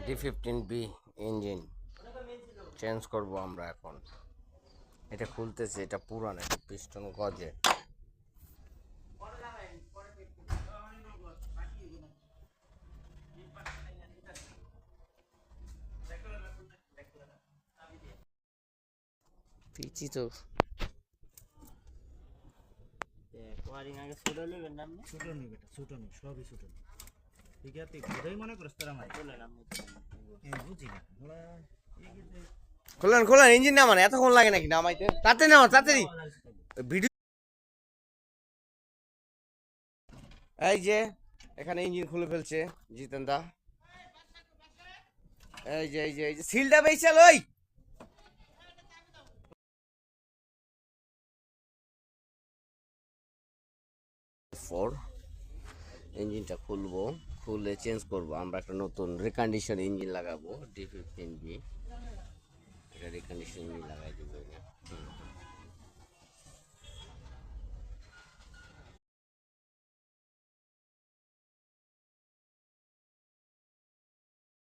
D15B engine change করব আমরা এখন। এটা খুলতেছে, এটা পুরান, এটা পিস্টন গজে। পিচি তো ওয়ারিং আগে ছোট নেবেন না? ছোট নেই বেটা, ছোট নেই, সবই ছোট নেই। ঠিক আছে, তুই ঘুরেই মনে করিস তোরা মাই চলে না। বুঝি না খোলেন খোলেন, ইঞ্জিন নামান, এতক্ষণ লাগে নাকি নামাইতে? তাতে নামা, তাড়াতাড়ি ভিডিও। এই যে এখানে ইঞ্জিন খুলে ফেলছে জিতেন দা। এই যে সিলটা বেচাল ওই। ইঞ্জিনটা খুলবো, খুলে চেঞ্জ করবো আমরা, একটা নতুন রিকন্ডিশন ইঞ্জিন লাগাবো D15B। এটা রিকন্ডিশন ইঞ্জিন